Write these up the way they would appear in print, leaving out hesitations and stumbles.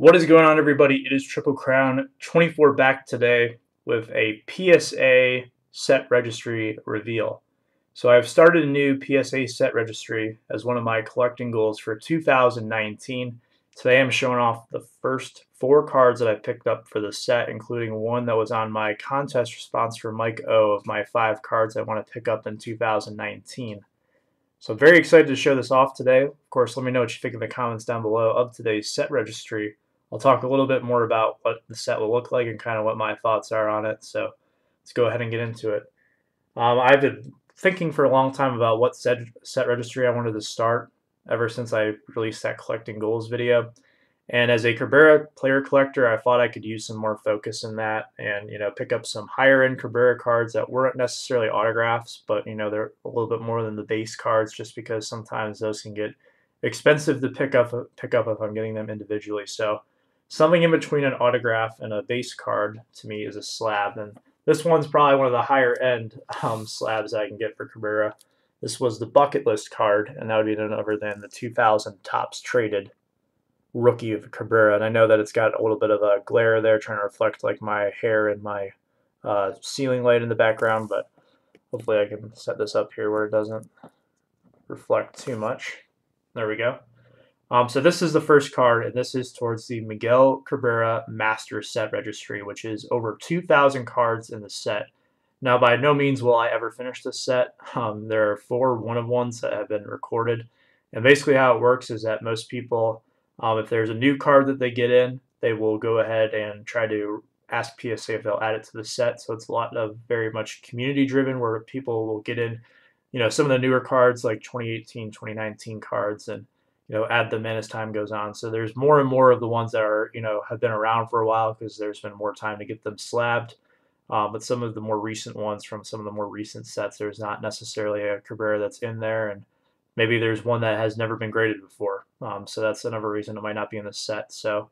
What is going on, everybody? It is Triple Crown 24 back today with a PSA set registry reveal. So I've started a new PSA set registry as one of my collecting goals for 2019. Today I'm showing off the first 4 cards that I picked up for the set, including one that was on my contest response for Mike O of my 5 cards I want to pick up in 2019. So I'm very excited to show this off today. Of course, let me know what you think in the comments down below of today's set registry. I'll talk a little bit more about what the set will look like and kind of what my thoughts are on it. So let's go ahead and get into it. I've been thinking for a long time about what set registry I wanted to start ever since I released that collecting goals video. And as a Cabrera player collector, I thought I could use some more focus in that and, pick up some higher end Cabrera cards that weren't necessarily autographs, but, they're a little bit more than the base cards just because sometimes those can get expensive to pick up if I'm getting them individually. So something in between an autograph and a base card to me is a slab, and this one's probably one of the higher end slabs I can get for Cabrera. This was the bucket list card, and that would be none other than the 2000 Topps Traded Rookie of Cabrera. And I know that it's got a little bit of a glare there, trying to reflect like my hair and my ceiling light in the background, but hopefully I can set this up here where it doesn't reflect too much. There we go. So this is the first card, and this is towards the Miguel Cabrera Master Set registry, which is over 2,000 cards in the set. Now, by no means will I ever finish this set. There are 4 one-of-ones that have been recorded, and basically how it works is that most people, if there's a new card that they get in, they will go ahead and try to ask PSA if they'll add it to the set. So it's a lot of very much community-driven, where people will get in, some of the newer cards like 2018, 2019 cards, and add them in as time goes on. So there's more and more of the ones that are, have been around for a while because there's been more time to get them slabbed. But some of the more recent ones from some of the more recent sets, there's not necessarily a Cabrera that's in there, and maybe there's one that has never been graded before. So that's another reason it might not be in the set. So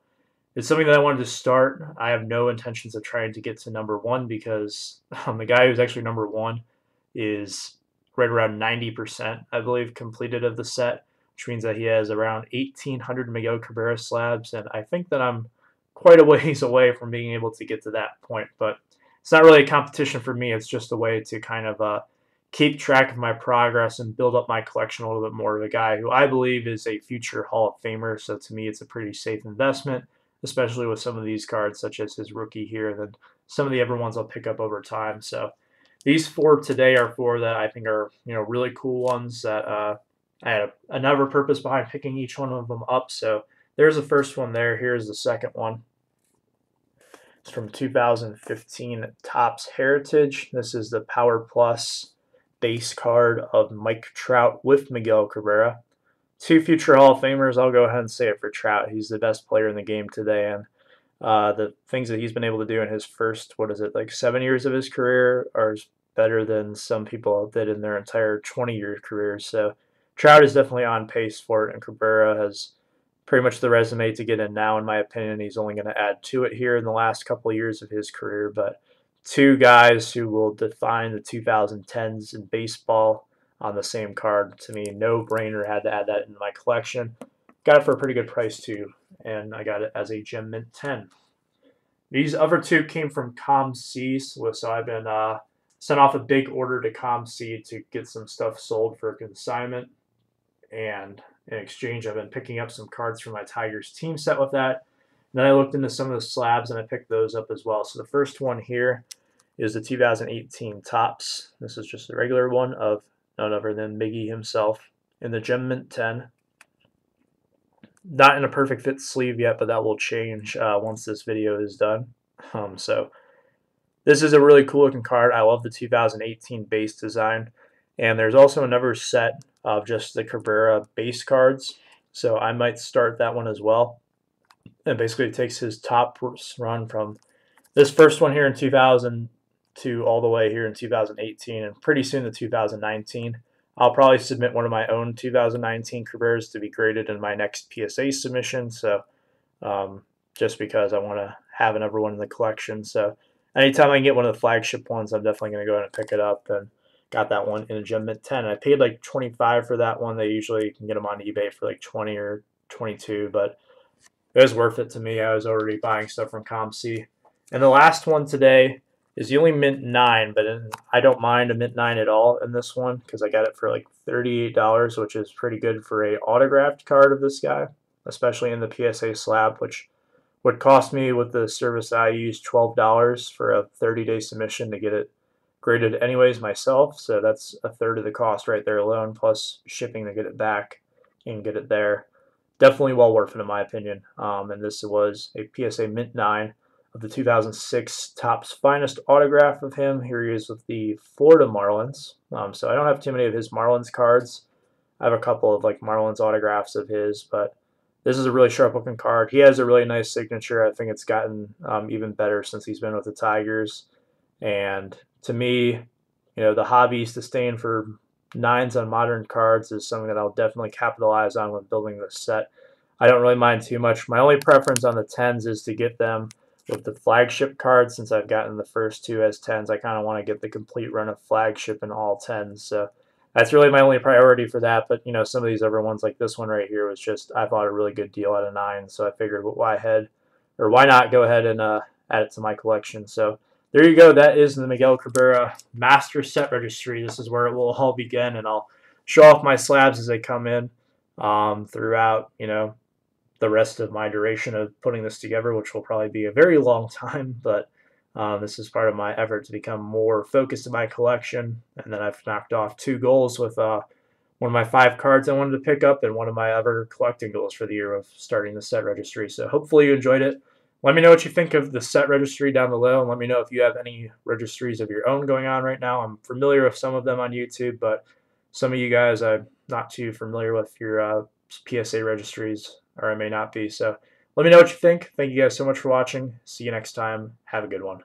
it's something that I wanted to start. I have no intentions of trying to get to number 1 because the guy who's actually number 1 is right around 90%, I believe, completed of the set, which means that he has around 1,800 Miguel Cabrera slabs, and I think that I'm quite a ways away from being able to get to that point. But it's not really a competition for me. It's just a way to kind of keep track of my progress and build up my collection a little bit more of a guy who I believe is a future Hall of Famer. So to me, it's a pretty safe investment, especially with some of these cards, such as his rookie here, and then some of the other ones I'll pick up over time. So these 4 today are 4 that I think are really cool ones that I had another purpose behind picking each one of them up. So there's the first one there. Here's the second one. It's from 2015 Topps Heritage. This is the Power Plus base card of Mike Trout with Miguel Cabrera. 2 future Hall of Famers. I'll go ahead and say it for Trout. He's the best player in the game today, and the things that he's been able to do in his first, 7 years of his career are better than some people did in their entire 20-year careers. So Trout is definitely on pace for it, and Cabrera has pretty much the resume to get in now, in my opinion. He's only going to add to it here in the last couple of years of his career, but 2 guys who will define the 2010s in baseball on the same card. To me, no-brainer, had to add that in my collection. Got it for a pretty good price, too, and I got it as a Gem Mint 10. These other 2 came from ComC, so I've been sent off a big order to ComC to get some stuff sold for consignment. And in exchange, I've been picking up some cards from my Tigers team set with that. And then I looked into some of the slabs, and I picked those up as well. So the first one here is the 2018 Topps. This is just a regular one of none other than Miggy himself in the Gem Mint 10. Not in a perfect fit sleeve yet, but that will change once this video is done. So this is a really cool looking card. I love the 2018 base design. And there's also another set of just the Cabrera base cards. So I might start that one as well. And basically it takes his top run from this first one here in 2000 to all the way here in 2018, and pretty soon to 2019. I'll probably submit one of my own 2019 Cabreras to be graded in my next PSA submission. So just because I want to have another one in the collection. So anytime I can get one of the flagship ones, I'm definitely going to go ahead and pick it up. And got that one in a Gem Mint 10. I paid like $25 for that one. They usually can get them on eBay for like $20 or $22, but It was worth it to me. I was already buying stuff from ComC. And the last one today is the only Mint 9, but I don't mind a Mint 9 at all in this one because I got it for like $38, which is pretty good for a autographed card of this guy, especially in the PSA slab, which would cost me with the service I use $12 for a 30-day submission to get it graded anyways myself. So that's a third of the cost right there alone, plus shipping to get it back and get it there. Definitely well worth it in my opinion. And this was a PSA Mint 9 of the 2006 Topps Finest autograph of him. Here he is with the Florida Marlins. So I don't have too many of his Marlins cards. I have a couple of like Marlins autographs of his, but this is a really sharp looking card. He has a really nice signature. I think it's gotten even better since he's been with the Tigers. And to me, the hobby's disdain for nines on modern cards is something that I'll definitely capitalize on when building this set. I don't really mind too much. My only preference on the 10s is to get them with the flagship cards. Since I've gotten the first two as 10s, I kind of want to get the complete run of flagship in all 10s. So that's really my only priority for that. But some of these other ones, like this one right here, was just I bought a really good deal at a 9, so I figured why not go ahead and add it to my collection. So there you go. That is the Miguel Cabrera Master Set Registry. This is where it will all begin, and I'll show off my slabs as they come in throughout the rest of my duration of putting this together, which will probably be a very long time, but this is part of my effort to become more focused in my collection. And then I've knocked off 2 goals with one of my 5 cards I wanted to pick up and one of my other collecting goals for the year of starting the set registry. So hopefully you enjoyed it. Let me know what you think of the set registry down below, and let me know if you have any registries of your own going on right now. I'm familiar with some of them on YouTube, but some of you guys I'm not too familiar with your PSA registries, or I may not be. So let me know what you think. Thank you guys so much for watching. See you next time. Have a good one.